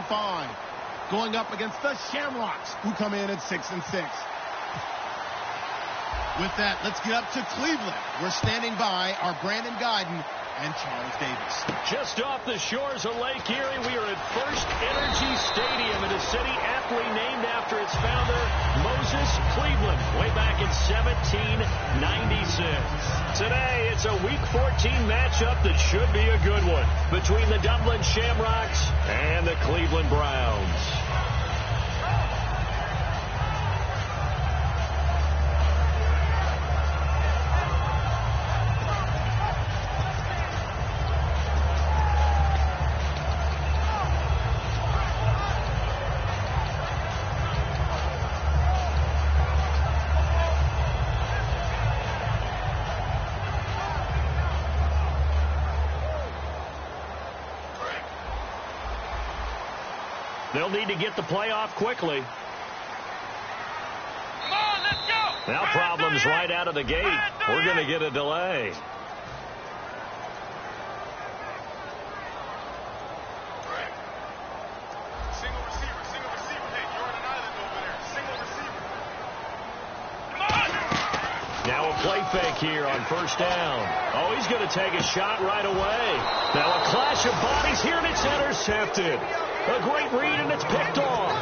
5, going up against the Shamrocks, who come in at 6-6. With that, let's get up to Cleveland. We're standing by our Brandon Guyton and Charles Davis. Just off the shores of Lake Erie, we are at First Energy Stadium in a city aptly named after its founder, Moses Cleveland, way back in 1796. Today, it's a Week 14 matchup that should be a good one between the Dublin Shamrocks and the Cleveland Browns. They'll need to get the play off quickly. Come on, let's go. Now problems right out of the gate. We're going to get a delay. Single receiver. Hey, you're on an island over there. Single receiver. Come on. Now a play fake here on first down. Oh, he's going to take a shot right away. Now a clash of bodies here, and it's intercepted. A great read, and it's picked off.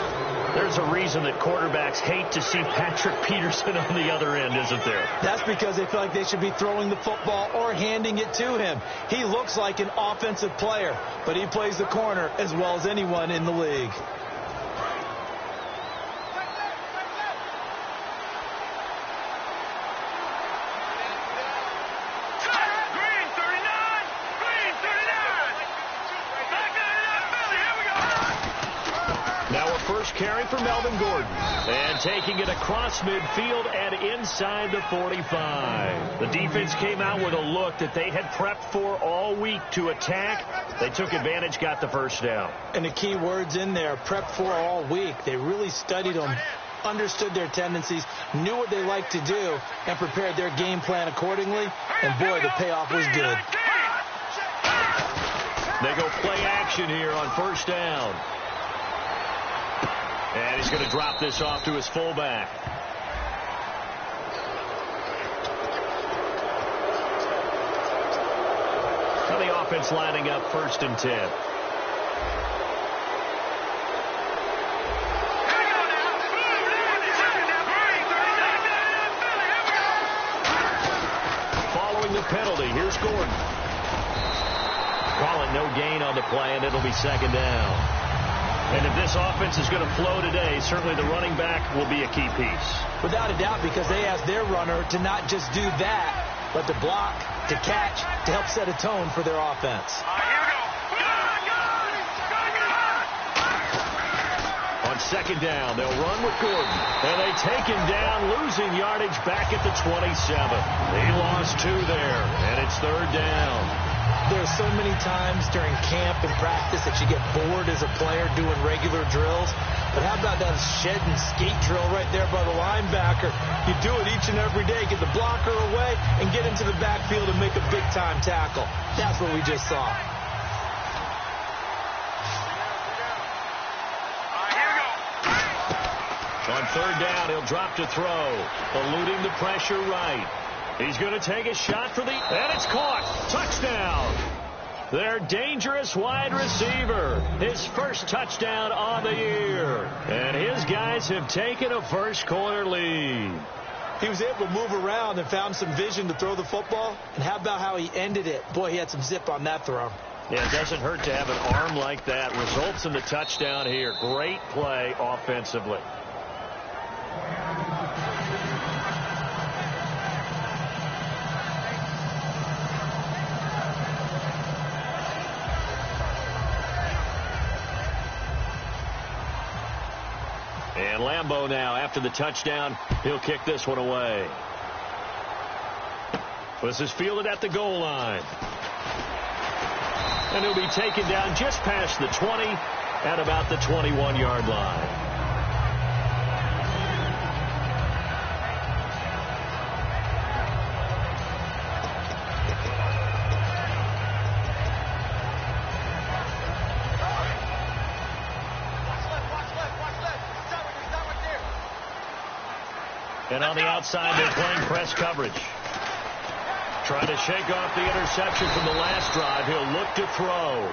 There's a reason that quarterbacks hate to see Patrick Peterson on the other end, isn't there? That's because they feel like they should be throwing the football or handing it to him. He looks like an offensive player, but he plays the corner as well as anyone in the league. First carry for Melvin Gordon. And taking it across midfield and inside the 45. The defense came out with a look that they had prepped for all week to attack. They took advantage, got the first down. And the key words in there, prepped for all week. They really studied them, understood their tendencies, knew what they liked to do, and prepared their game plan accordingly. And boy, the payoff was good. They go play action here on first down. And he's going to drop this off to his fullback. Now the offense lining up 1st and 10. Following the penalty, here's Gordon. Calling no gain on the play, and it'll be 2nd down. And if this offense is going to flow today, certainly the running back will be a key piece. Without a doubt, because they asked their runner to not just do that, but to block, to catch, to help set a tone for their offense. On 2nd down, they'll run with Gordon. And they take him down, losing yardage back at the 27. He lost 2 there, and it's 3rd down. There's so many times during camp and practice that you get bored as a player doing regular drills. But how about that shed and skate drill right there by the linebacker? You do it each and every day. Get the blocker away and get into the backfield and make a big-time tackle. That's what we just saw. On 3rd down, he'll drop to throw, eluding the pressure right. He's going to take a shot for and it's caught. Touchdown. Their dangerous wide receiver. His first touchdown on the year. And his guys have taken a first-quarter lead. He was able to move around and found some vision to throw the football. And how about how he ended it? Boy, he had some zip on that throw. Yeah, it doesn't hurt to have an arm like that. Results in the touchdown here. Great play offensively. And Lambeau now, after the touchdown, he'll kick this one away. This is fielded at the goal line. And he'll be taken down just past the 20 at about the 21-yard line. And on the outside, they're playing press coverage. Trying to shake off the interception from the last drive. He'll look to throw.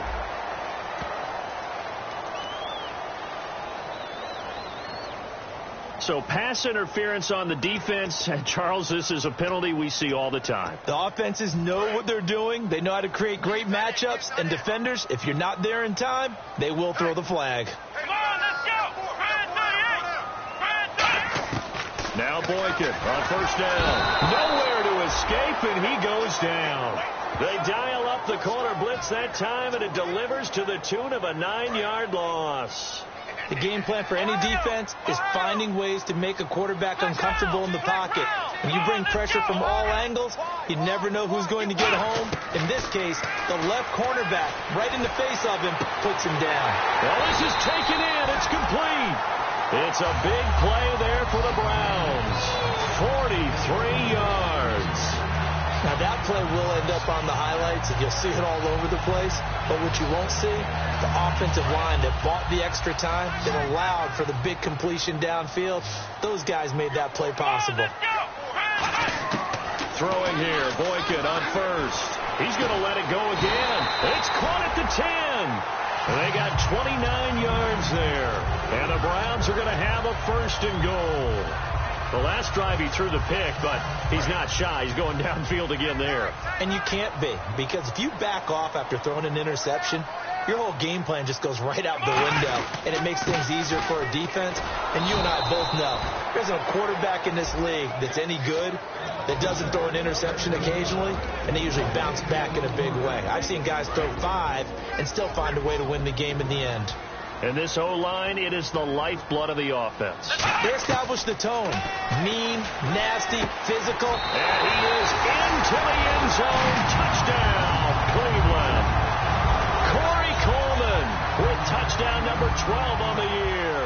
So pass interference on the defense. And Charles, this is a penalty we see all the time. The offenses know what they're doing. They know how to create great matchups. And defenders, if you're not there in time, they will throw the flag. Come on, let's go. Brand 38. Now Boykin on first down. Nowhere to escape, and he goes down. They dial up the corner blitz that time, and it delivers to the tune of a 9-yard loss. The game plan for any defense is finding ways to make a quarterback uncomfortable in the pocket. When you bring pressure from all angles, you never know who's going to get home. In this case, the left cornerback, right in the face of him, puts him down. Well, this is taken in. It's complete. It's a big play there for the Browns. 43 yards. Now, that play will end up on the highlights, and you'll see it all over the place. But what you won't see, the offensive line that bought the extra time, that allowed for the big completion downfield, those guys made that play possible. Throwing here, Boykin on first. He's going to let it go again. It's caught at the 10. They got 29 yards there. And the Browns are going to have a first and goal. The last drive he threw the pick, but he's not shy. He's going downfield again there. And you can't be, because if you back off after throwing an interception, your whole game plan just goes right out the window, and it makes things easier for a defense. And you and I both know there's a quarterback in this league that's any good that doesn't throw an interception occasionally, and they usually bounce back in a big way. I've seen guys throw 5 and still find a way to win the game in the end. And this O-line, it is the lifeblood of the offense. They establish the tone. Mean, nasty, physical. And he is into the end zone. Touchdown, Cleveland. Corey Coleman with touchdown number 12 on the year.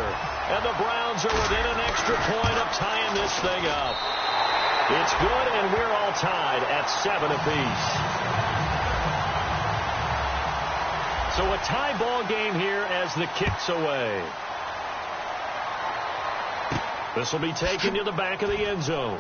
And the Browns are within an extra point of tying this thing up. It's good, and we're all tied at 7 apiece. So a tie ball game here as the kick's away. This will be taken to the back of the end zone.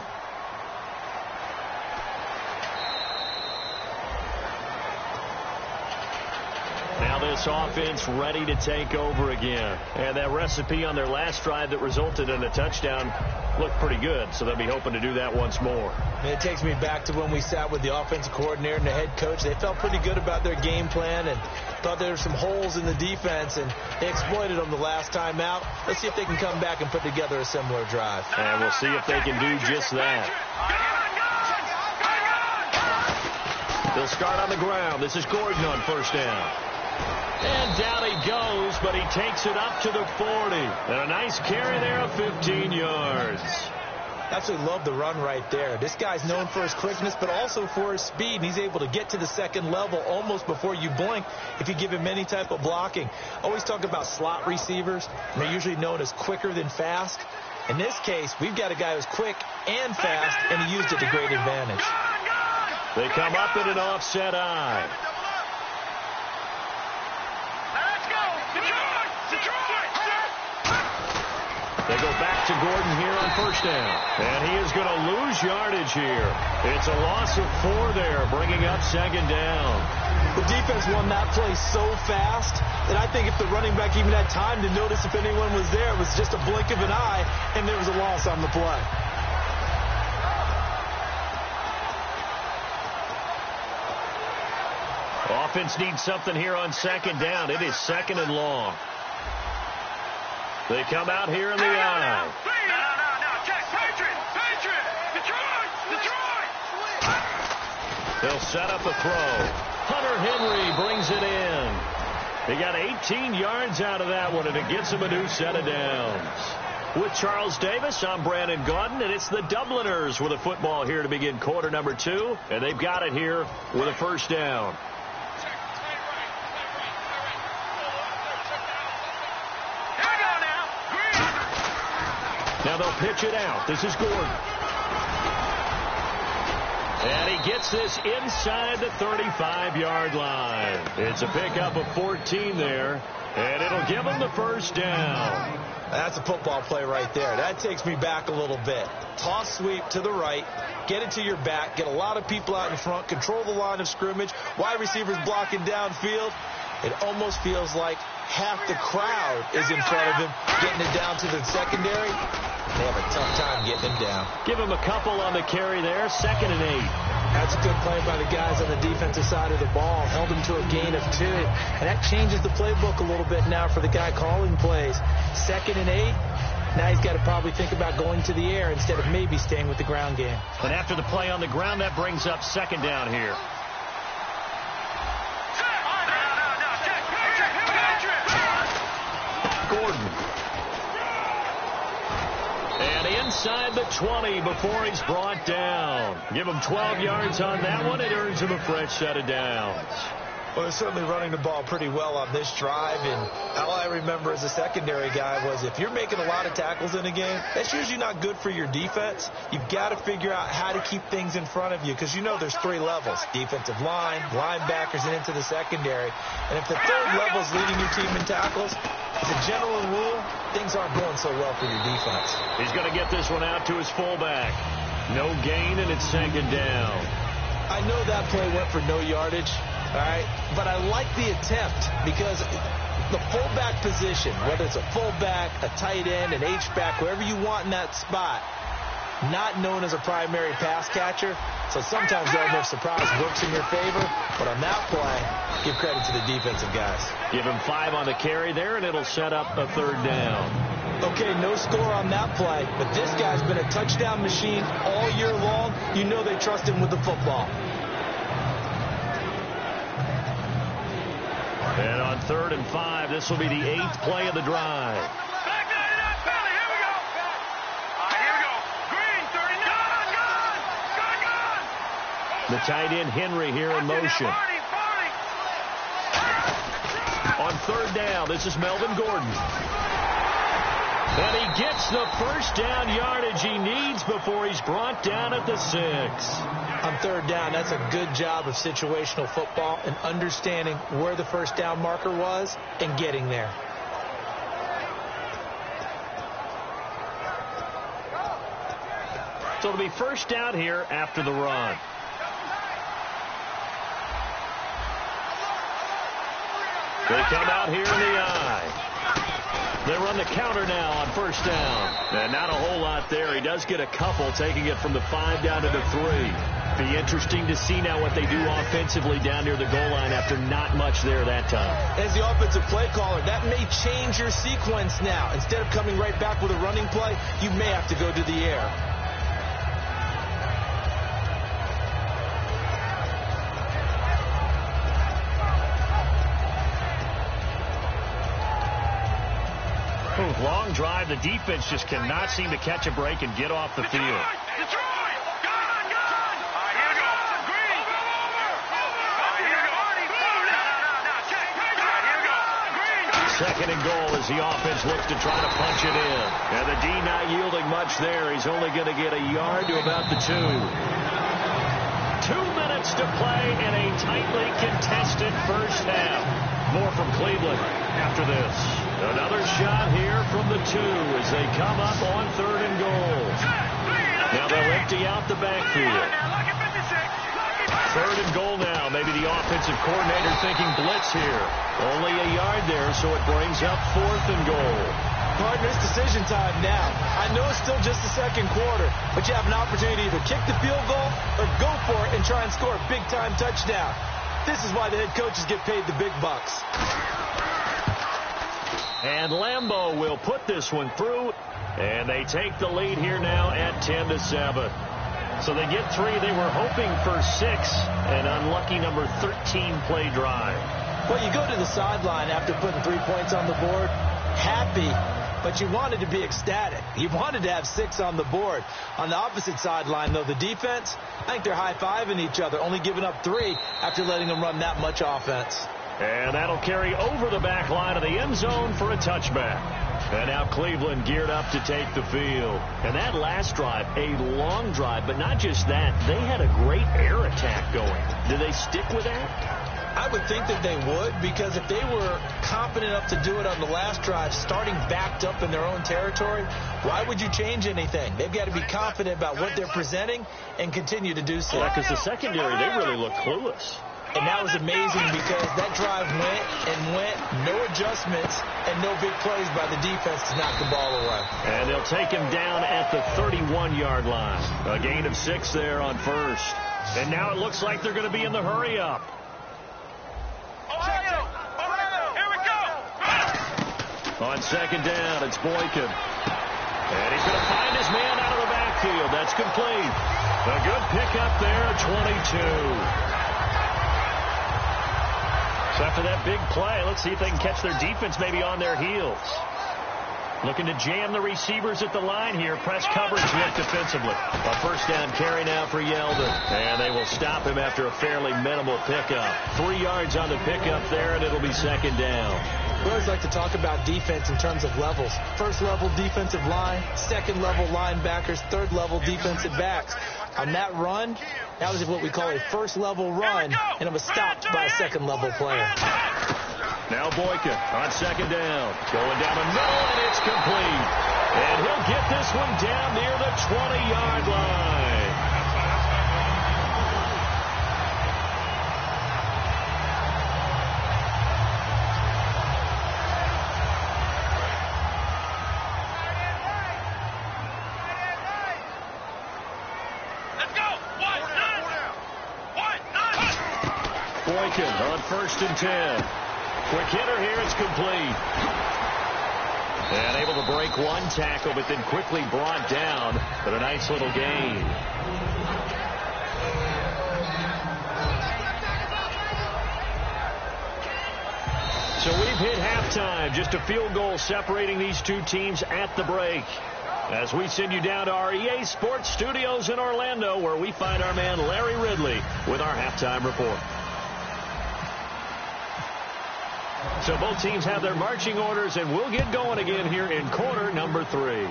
Now this offense ready to take over again. And that recipe on their last drive that resulted in a touchdown looked pretty good, so they'll be hoping to do that once more. And it takes me back to when we sat with the offensive coordinator and the head coach. They felt pretty good about their game plan and thought there were some holes in the defense, and they exploited them the last time out. Let's see if they can come back and put together a similar drive. And we'll see if they can do just that. They'll start on the ground. This is Gordon on first down. And down he goes, but he takes it up to the 40. And a nice carry there of 15 yards. Absolutely love the run right there. This guy's known for his quickness, but also for his speed. And he's able to get to the second level almost before you blink if you give him any type of blocking. I always talk about slot receivers. And they're usually known as quicker than fast. In this case, we've got a guy who's quick and fast, and he used it to great advantage. They come up in an offset eye. They go back to Gordon here on first down. And he is going to lose yardage here. It's a loss of 4 there, bringing up second down. The defense won that play so fast that I think if the running back even had time to notice if anyone was there, it was just a blink of an eye, and there was a loss on the play. Offense needs something here on second down. It is second and long. They come out here in the eye. No. Check. Patriot. Detroit. They'll set up a throw. Hunter Henry brings it in. They got 18 yards out of that one, and it gets them a new set of downs. With Charles Davis, I'm Brandon Gaudin, and it's the Dubliners with a football here to begin quarter number 2, and they've got it here with a first down. Now they'll pitch it out. This is Gordon. And he gets this inside the 35-yard line. It's a pickup of 14 there, and it'll give him the first down. That's a football play right there. That takes me back a little bit. Toss sweep to the right, get it to your back, get a lot of people out in front, control the line of scrimmage, wide receivers blocking downfield. It almost feels like half the crowd is in front of him, getting it down to the secondary. They have a tough time getting him down. Give him a couple on the carry there, 2nd and 8. That's a good play by the guys on the defensive side of the ball. Held him to a gain of 2. And that changes the playbook a little bit now for the guy calling plays. 2nd and 8. Now he's got to probably think about going to the air instead of maybe staying with the ground game. And after the play on the ground, that brings up 2nd down here. Gordon. And inside the 20 before he's brought down. Give him 12 yards on that one. It earns him a fresh set of downs. Well, they're certainly running the ball pretty well on this drive, and all I remember as a secondary guy was if you're making a lot of tackles in a game, that's usually not good for your defense. You've got to figure out how to keep things in front of you because you know there's 3 levels, defensive line, linebackers, and into the secondary. And if the 3rd level is leading your team in tackles, as a general rule, things aren't going so well for your defense. He's going to get this one out to his fullback. No gain, and it's 2nd down. I know that play went for no yardage. All right, but I like the attempt because the fullback position, whether it's a fullback, a tight end, an H-back, wherever you want in that spot, not known as a primary pass catcher. So sometimes the element of surprise works in your favor. But on that play, give credit to the defensive guys. Give him 5 on the carry there, and it'll set up a 3rd down. Okay, no score on that play, but this guy's been a touchdown machine all year long. You know they trust him with the football. And on 3rd and 5, this will be the 8th play of the drive. The tight end Henry here in motion. On 3rd down, this is Melvin Gordon. And he gets the first down yardage he needs before he's brought down at the 6. On 3rd down, that's a good job of situational football and understanding where the first down marker was and getting there. So it'll be first down here after the run. They come out here in the eye. They run the counter now on 1st down. And not a whole lot there. He does get a couple, taking it from the 5 down to the 3. Be interesting to see now what they do offensively down near the goal line after not much there that time. As the offensive play caller, that may change your sequence now. Instead of coming right back with a running play, you may have to go to the air. Long drive. The defense just cannot seem to catch a break and get off the field. Second and goal as the offense looks to try to punch it in. And the D not yielding much there. He's only going to get a yard to about the 2. 2 minutes to play in a tightly contested first half. More from Cleveland after this. Another shot here from the 2 as they come up on 3rd and goal. Now they'll empty out the backfield. 3rd and goal now. Maybe the offensive coordinator thinking blitz here. Only a yard there, so it brings up 4th and goal. Partner, it's decision time now. I know it's still just the 2nd quarter, but you have an opportunity to either kick the field goal or go for it and try and score a big-time touchdown. This is why the head coaches get paid the big bucks. And Lambeau will put this one through, and they take the lead here now at 10-7. So they get 3. They were hoping for 6, an unlucky number 13 play drive. Well, you go to the sideline after putting 3 points on the board, happy, but you wanted to be ecstatic. You wanted to have 6 on the board. On the opposite sideline, though, the defense, I think they're high-fiving each other, only giving up 3 after letting them run that much offense. And that'll carry over the back line of the end zone for a touchback. And now Cleveland geared up to take the field. And that last drive, a long drive, but not just that. They had a great air attack going. Do they stick with that? I would think that they would, because if they were confident enough to do it on the last drive, starting backed up in their own territory, why would you change anything? They've got to be confident about what they're presenting and continue to do so. Yeah, because the secondary, they really look clueless. And that was amazing because that drive went and went, no adjustments, and no big plays by the defense to knock the ball away. And they'll take him down at the 31-yard line. A gain of 6 there on first. And now it looks like they're going to be in the hurry-up. On second down, it's Boykin. And he's going to find his man out of the backfield. That's complete. A good pickup there at 22. So after that big play, let's see if they can catch their defense maybe on their heels. Looking to jam the receivers at the line here. Press coverage look defensively. A first down carry now for Yeldon. And they will stop him after a fairly minimal pickup. 3 yards on the pickup there, and it'll be second down. We always like to talk about defense in terms of levels. First level defensive line, second level linebackers, third level defensive backs. On that run, that was what we call a first level run, and it was stopped by a second level player. Now Boykin on second down. Going down the middle, and it's complete. And he'll get this one down near the 20-yard line. Boykin on first and 10. Quick hitter here, it's complete. And able to break one tackle, but then quickly brought down. But a nice little gain. So we've hit halftime. Just a field goal separating these two teams at the break. As we send you down to our EA Sports Studios in Orlando, where we find our man Larry Ridley with our halftime report. So both teams have their marching orders, and we'll get going again here in quarter number 3.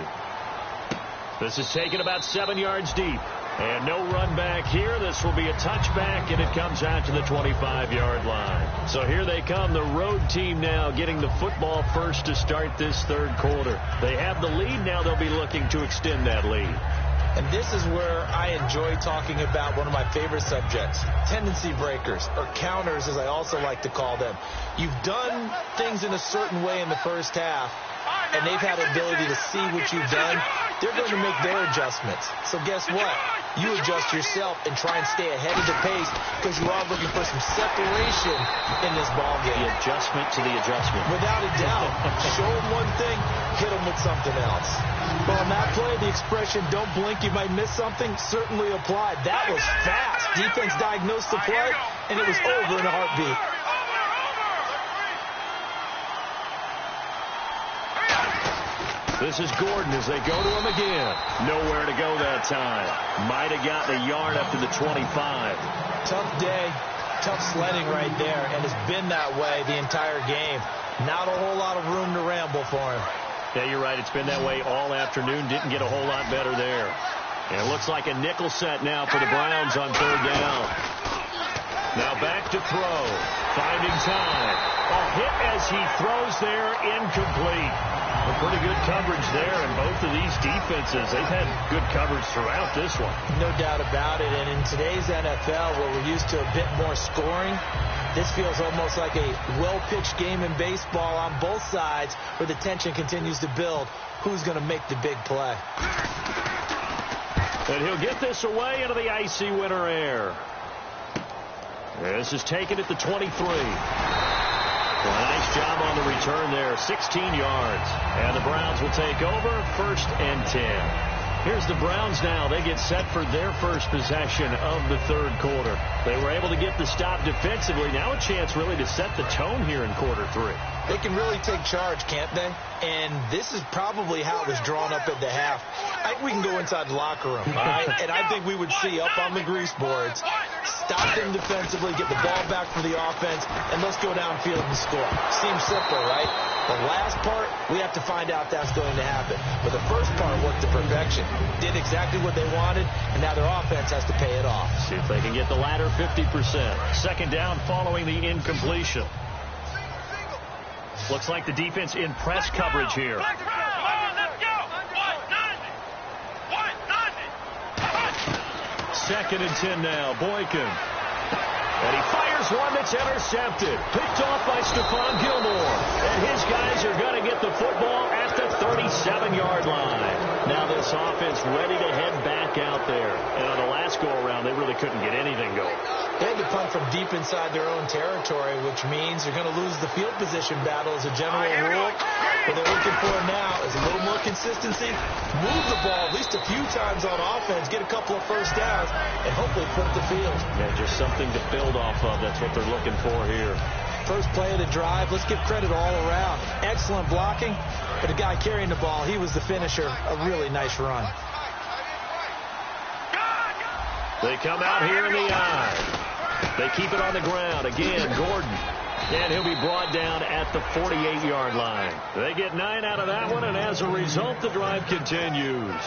This is taken about 7 yards deep. And no run back here. This will be a touchback, and it comes out to the 25-yard line. So here they come, the road team now getting the football first to start this third quarter. They have the lead. Now they'll be looking to extend that lead. And this is where I enjoy talking about one of my favorite subjects, tendency breakers, or counters as I also like to call them. You've done things in a certain way in the first half, and they've had the ability to see what you've done. They're going to make their adjustments. So guess what? You adjust yourself and try and stay ahead of the pace because you are looking for some separation in this ball game. The adjustment to the adjustment. Without a doubt. Show them one thing, hit them with something else. Well, on that play, the expression, don't blink, you might miss something, certainly applied. That was fast. Defense diagnosed the play, and it was over in a heartbeat. This is Gordon as they go to him again. Nowhere to go that time. Might have gotten a yard up to the 25. Tough day, tough sledding right there, and it's been that way the entire game. Not a whole lot of room to ramble for him. Yeah, you're right. It's been that way all afternoon. Didn't get a whole lot better there. And it looks like a nickel set now for the Browns on third down. Now back to throw. Finding time. A hit as he throws there, incomplete. A pretty good coverage there, and both of these defenses, they've had good coverage throughout this one. No doubt about it, and in today's NFL, where we're used to a bit more scoring, this feels almost like a well-pitched game in baseball on both sides where the tension continues to build. Who's going to make the big play? And he'll get this away into the icy winter air. This is taken at the 23. Well, a nice job on the return there, 16 yards. And the Browns will take over, 1st and 10. Here's the Browns now. They get set for their first possession of the third quarter. They were able to get the stop defensively. Now a chance really to set the tone here in quarter 3. They can really take charge, can't they? And this is probably how it was drawn up at the half. We can go inside the locker room, all right? And I think we would see up on the grease boards Stop them defensively, get the ball back for the offense, and let's go downfield and score. Seems simple, right? The last part, we have to find out that's going to happen. But the first part worked to perfection. Did exactly what they wanted, and now their offense has to pay it off. See if they can get the latter 50%. Second down following the incompletion. Looks like the defense in press coverage here. Second and 10 now. Boykin. And he fires one that's intercepted. Picked off by Stephon Gilmore. And his guys are going to get the football at the 37-yard line. Now this offense ready to head back out there. And on the last go-around, they really couldn't get anything going. They had to punt from deep inside their own territory, which means they're going to lose the field position battle as a general rule. What they're looking for now is a little more consistency, move the ball at least a few times on offense, get a couple of first downs, and hopefully put it to field. Yeah, just something to build off of. That's what they're looking for here. First play of the drive, let's give credit all around. Excellent blocking, but the guy carrying the ball, he was the finisher. A really nice run. They come out here in the eye. They keep it on the ground. Again, Gordon. And he'll be brought down at the 48-yard line. They get 9 out of that one, and as a result, the drive continues.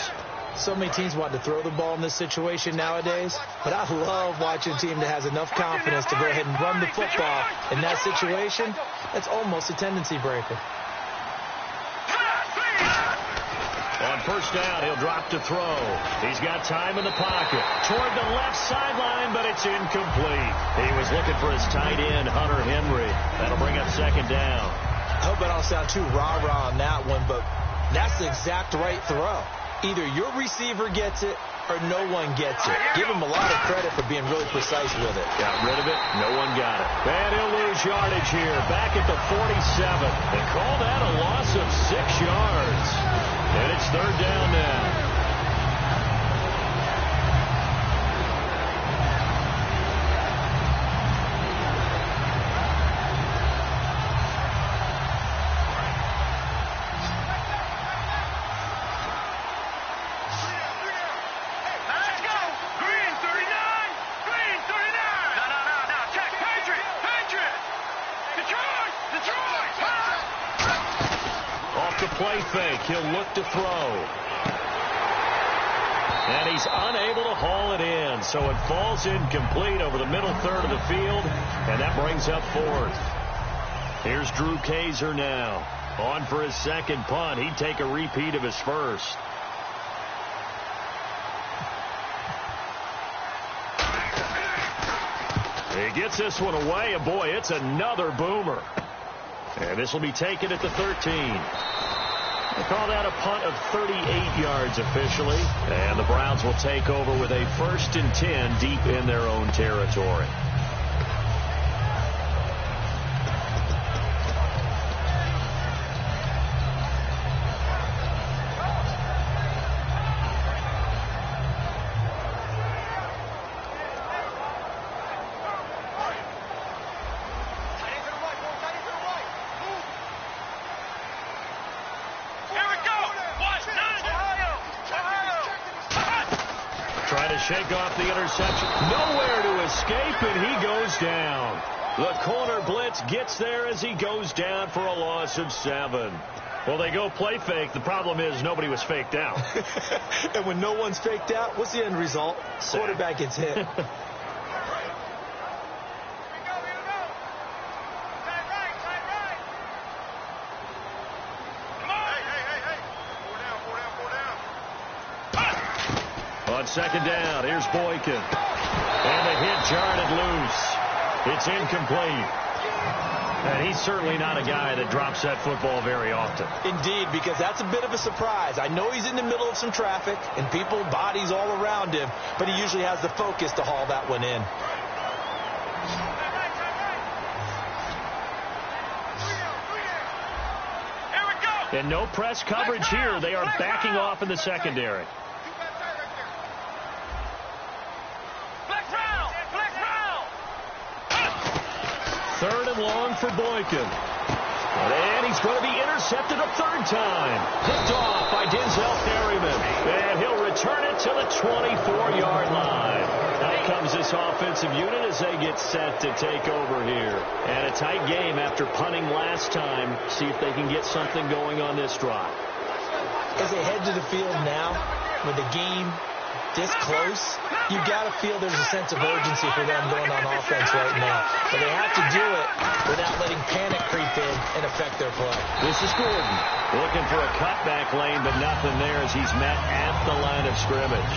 So many teams want to throw the ball in this situation nowadays, but I love watching a team that has enough confidence to go ahead and run the football. In that situation, that's almost a tendency breaker. On first down, he'll drop to throw. He's got time in the pocket. Toward the left sideline, but it's incomplete. He was looking for his tight end, Hunter Henry. That'll bring up second down. I hope I don't sound too rah-rah on that one, but that's the exact right throw. Either your receiver gets it or no one gets it. Give him a lot of credit for being really precise with it. Got rid of it. No one got it. And he'll lose yardage here. Back at the 47. They call that a loss of 6 yards. And it's third down now. Play fake. He'll look to throw. And he's unable to haul it in. So it falls incomplete over the middle third of the field. And that brings up fourth. Here's Drew Kaiser now. On for his second punt. He'd take a repeat of his first. He gets this one away. And boy, it's another boomer. And this will be taken at the 13. They call that a punt of 38 yards officially. And the Browns will take over with a 1st and 10 deep in their own territory. Shake off the interception. Nowhere to escape, and he goes down. The corner blitz gets there as he goes down for a loss of 7. Well, they go play fake. The problem is nobody was faked out. And when no one's faked out, what's the end result? Quarterback gets hit. Second down. Here's Boykin. And the hit jarred it loose. It's incomplete. And he's certainly not a guy that drops that football very often. Indeed, because that's a bit of a surprise. I know he's in the middle of some traffic and people, bodies all around him, but he usually has the focus to haul that one in. And no press coverage here. They are backing off in the secondary. Third and long for Boykin. And he's going to be intercepted a third time. Picked off by Denzel Ferryman. And he'll return it to the 24-yard line. Out comes is this offensive unit as they get set to take over here. And a tight game after punting last time. See if they can get something going on this drive. As they head to the field now, with the game this close, you got to feel there's a sense of urgency for them going on offense right now. But they have to do it without letting panic creep in and affect their play. This is Gordon looking for a cutback lane, but nothing there as he's met at the line of scrimmage.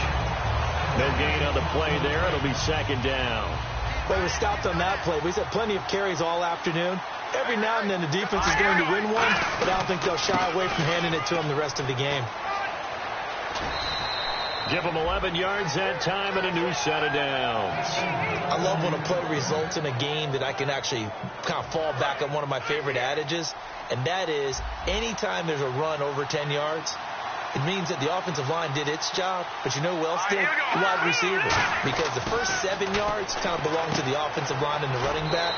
No gain on the play there. It'll be second down. Well, we stopped on that play. We've had plenty of carries all afternoon. Every now and then the defense is going to win one, but I don't think they'll shy away from handing it to them the rest of the game. Give them 11 yards that time and a new set of downs. I love when a play results in a game that I can actually kind of fall back on one of my favorite adages, and that is anytime there's a run over 10 yards, it means that the offensive line did its job, but you know who else did? The wide receiver. Because the first 7 yards kind of belong to the offensive line and the running back.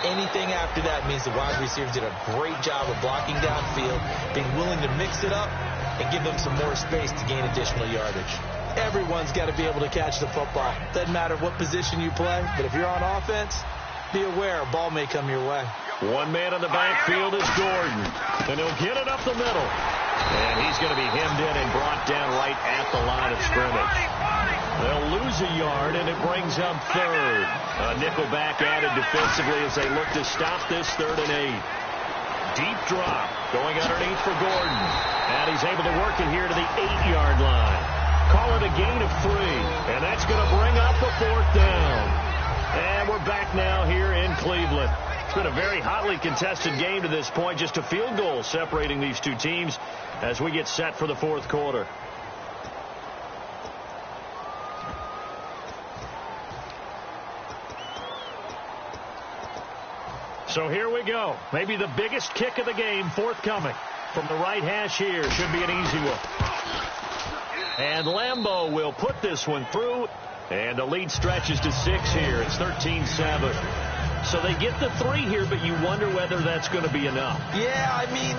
Anything after that means the wide receivers did a great job of blocking downfield, being willing to mix it up, and give them some more space to gain additional yardage. Everyone's got to be able to catch the football. Doesn't matter what position you play, but if you're on offense, be aware a ball may come your way. One man in the backfield is Gordon, and he'll get it up the middle. And he's going to be hemmed in and brought down right at the line of scrimmage. They'll lose a yard, and it brings up third. A nickel back added defensively as they look to stop this 3rd and 8. Deep drop going underneath for Gordon. And he's able to work it here to the 8-yard line. Call it a gain of 3. And that's going to bring up the 4th down. And we're back now here in Cleveland. It's been a very hotly contested game to this point. Just a field goal separating these two teams as we get set for the 4th quarter. So here we go. Maybe the biggest kick of the game forthcoming from the right hash here. Should be an easy one. And Lambeau will put this one through. And the lead stretches to 6 here. It's 13-7. So they get the 3 here, but you wonder whether that's going to be enough. Yeah, I mean,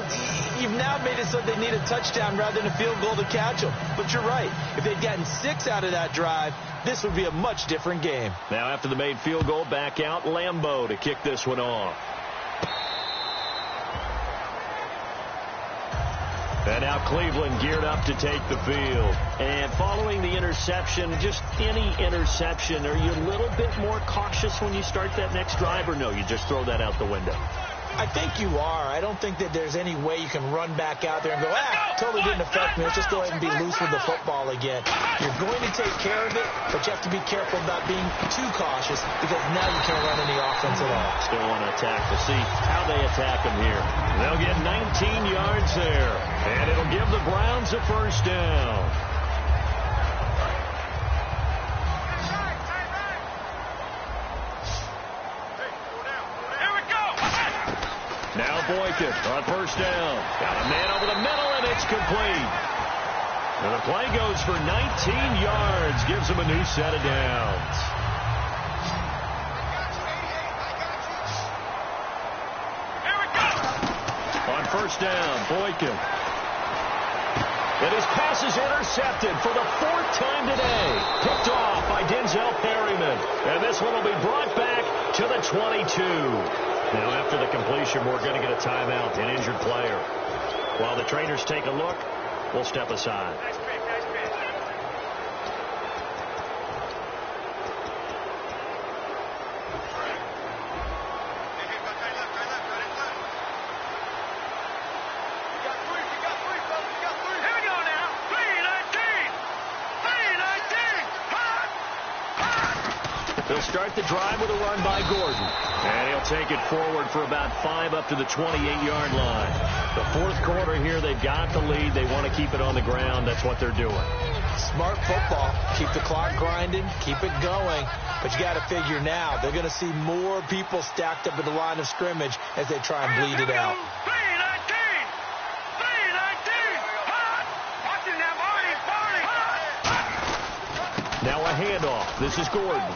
you've now made it so they need a touchdown rather than a field goal to catch them. But you're right. If they'd gotten 6 out of that drive, this would be a much different game. Now after the made field goal, back out Lambeau to kick this one off. And now Cleveland geared up to take the field. And following the interception, just any interception, are you a little bit more cautious when you start that next drive, or no, you just throw that out the window? I think you are. I don't think that there's any way you can run back out there and go, totally didn't affect me. Let's just go ahead and be loose with the football again. You're going to take care of it, but you have to be careful about being too cautious because now you can't run any offense at all. Still want to attack. We'll see how they attack them here. They'll get 19 yards there, and it'll give the Browns a 1st down. Now Boykin on 1st down. Got a man over the middle, and it's complete. And the play goes for 19 yards. Gives him a new set of downs. Here we go. On 1st down, Boykin. And his pass is intercepted for the 4th time today. Picked off by Denzel Perryman. And this one will be brought back to the 22. Now, after the completion, we're going to get a timeout, an injured player. While the trainers take a look, we'll step aside. Nice pick, nice pick. Here we go now. 3-19. They'll start the drive with a run by Gordon. And he'll take it forward for about 5 up to the 28-yard line. The 4th quarter here, they've got the lead. They want to keep it on the ground. That's what they're doing. Smart football. Keep the clock grinding. Keep it going. But you got to figure now, they're going to see more people stacked up at the line of scrimmage as they try and bleed it out. 3-19. Watching that Barney. Now a handoff. This is Gordon.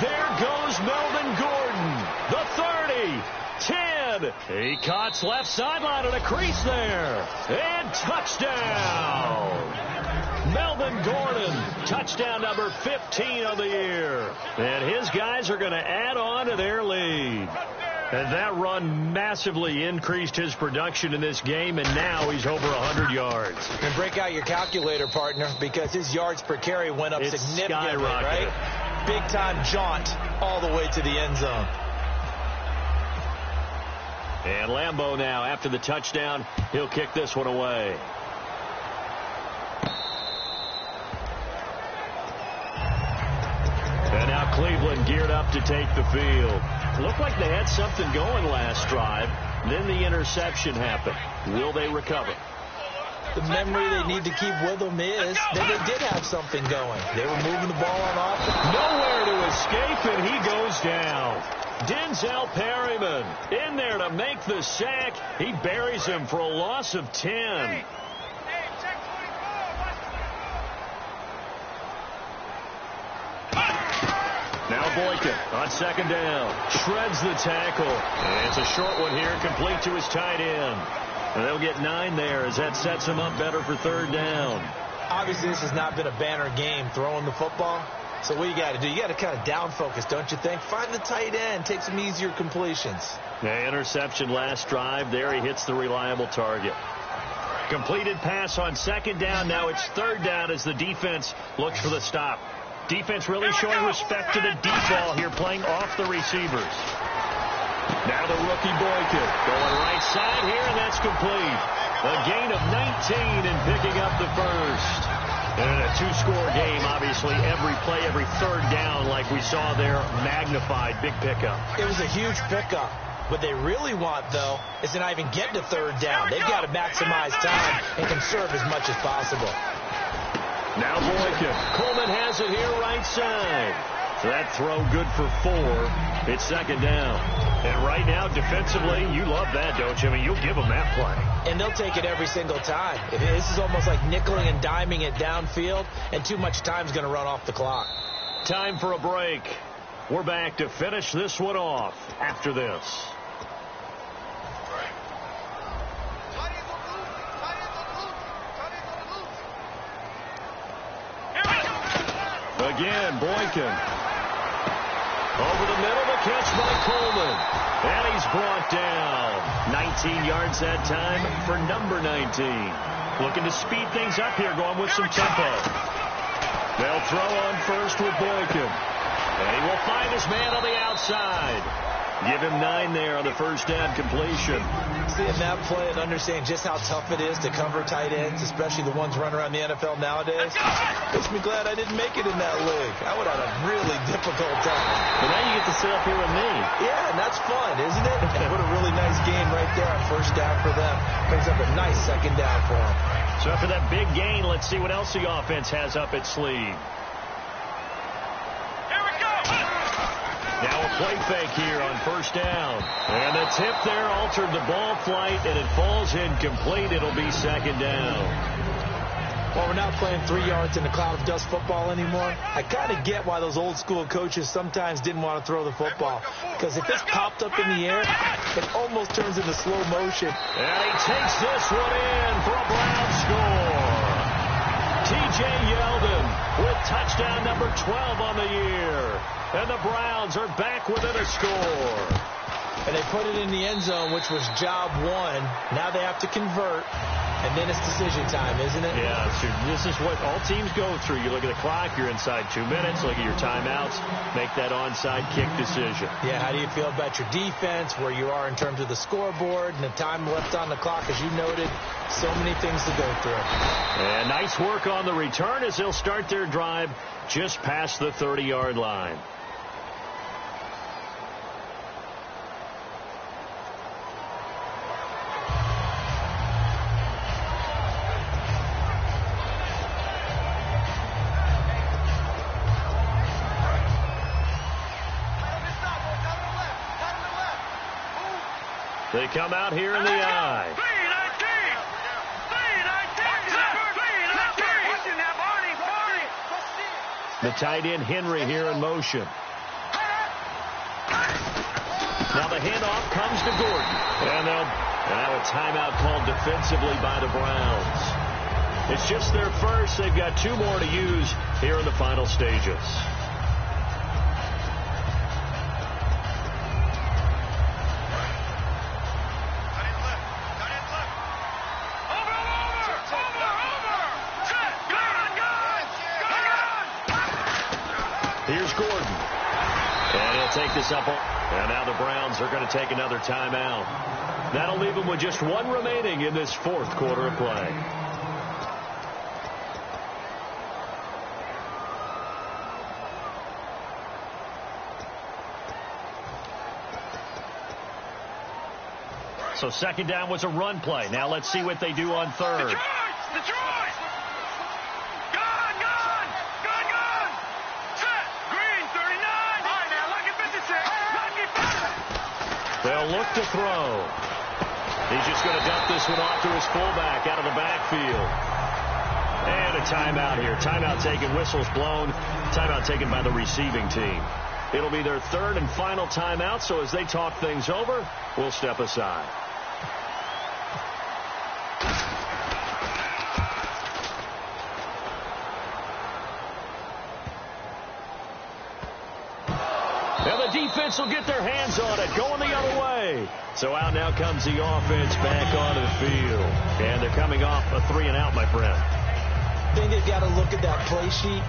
There goes Melvin Gordon. The 30, 10. He cuts left sideline and a crease there. And touchdown. Melvin Gordon, touchdown number 15 of the year. And his guys are going to add on to their lead. And that run massively increased his production in this game, and now he's over 100 yards. And break out your calculator, partner, because his yards per carry went up significantly, right? Big-time jaunt all the way to the end zone. And Lambeau now, after the touchdown, he'll kick this one away. And now Cleveland geared up to take the field. Looked like they had something going last drive. Then the interception happened. Will they recover? The memory they need to keep with them is that they did have something going. They were moving the ball on offense. Nowhere to escape, and he goes down. Denzel Perryman in there to make the sack. He buries him for a loss of 10. Now Boykin on second down. Shreds the tackle. And it's a short one here, complete to his tight end. And they'll get 9 there as that sets him up better for third down. Obviously, this has not been a banner game throwing the football. So what you got to do, you got to kind of down focus, don't you think? Find the tight end, take some easier completions. The interception last drive. There he hits the reliable target. Completed pass on second down. Now it's third down as the defense looks for the stop. Defense really showing respect to the deep ball here, playing off the receivers. Now the rookie Boykin going right side here, and that's complete. A gain of 19 and picking up the first. And in a two-score game, obviously, every play, every third down, like we saw there, magnified. Big pickup. It was a huge pickup. What they really want, though, is to not even get to third down. They've got to maximize time and conserve as much as possible. Now Boykin. Coleman has it here right side. So that throw good for 4. It's second down. And right now, defensively, you love that, don't you? I mean, you'll give them that play. And they'll take it every single time. This is almost like nickeling and diming it downfield, and too much time's going to run off the clock. Time for a break. We're back to finish this one off after this. Again, Boykin. Over the middle, the catch by Coleman. And he's brought down. 19 yards that time for number 19. Looking to speed things up here, going with some tempo. They'll throw on first with Boykin. And he will find his man on the outside. Give him 9 there on the first down completion. Seeing that play and understanding just how tough it is to cover tight ends, especially the ones running around the NFL nowadays, makes me glad I didn't make it in that league. I would have had a really difficult time. But now you get to sit up here with me. Yeah, and that's fun, isn't it? And what a really nice game right there on first down for them. Brings up a nice second down for them. So after that big gain, let's see what else the offense has up its sleeve. Now a play fake here on first down. And the tip there altered the ball flight, and it falls incomplete. It'll be second down. Well, we're not playing 3 yards in a cloud of dust football anymore. I kind of get why those old school coaches sometimes didn't want to throw the football. Because if it's popped up in the air, it almost turns into slow motion. And he takes this one in for a Brown score. T.J. Yeldon with touchdown number 12 on the year. And the Browns are back within a score. And they put it in the end zone, which was job 1. Now they have to convert. And then it's decision time, isn't it? Yeah, so this is what all teams go through. You look at the clock, you're inside 2 minutes, look at your timeouts, make that onside kick decision. Yeah, how do you feel about your defense, where you are in terms of the scoreboard, and the time left on the clock, as you noted, so many things to go through. And nice work on the return as they'll start their drive just past the 30-yard line. They come out here in the eye. The tight end Henry here in motion. Now the handoff comes to Gordon. And now a timeout called defensively by the Browns. It's just their first. They've got 2 more to use here in the final stages. Here's Gordon. And he'll take this up. And now the Browns are going to take another timeout. That'll leave them with just 1 remaining in this 4th quarter of play. So 2nd down was a run play. Now let's see what they do on 3rd. Detroit! Gone! Set! Green, 39! All right, now, look at 56! They'll look to throw. He's just going to dump this one off to his fullback out of the backfield. And a timeout here. Timeout taken, whistles blown. Timeout taken by the receiving team. It'll be their 3rd and final timeout, so as they talk things over, we'll step aside. And the defense will get their hands on it, going the other way. So out now comes the offense back onto the field. And they're coming off a 3-and-out, my friend. I think they've got to look at that play sheet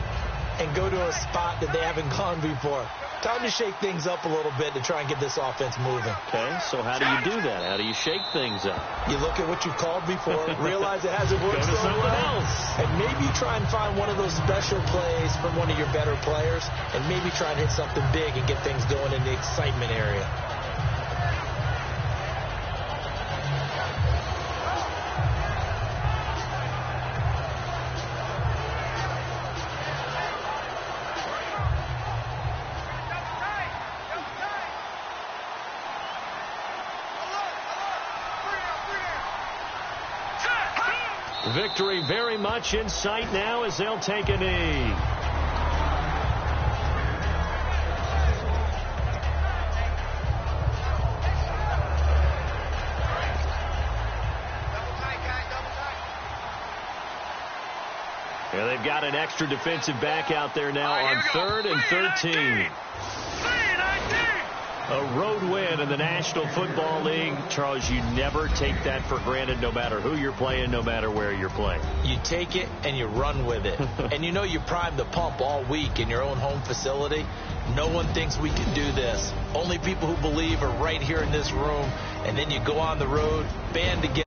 and go to a spot that they haven't gone before. Time to shake things up a little bit to try and get this offense moving. Okay, so how do you do that? How do you shake things up? You look at what you've called before, realize it hasn't worked so well, and maybe try and find one of those special plays from one of your better players, and maybe try and hit something big and get things going in the excitement area. Victory very much in sight now as they'll take a knee. And they've got an extra defensive back out there now on 3rd and 13. A road win in the National Football League. Charles, you never take that for granted no matter who you're playing, no matter where you're playing. You take it and you run with it. And you know you primed the pump all week in your own home facility. No one thinks we can do this. Only people who believe are right here in this room. And then you go on the road, band together.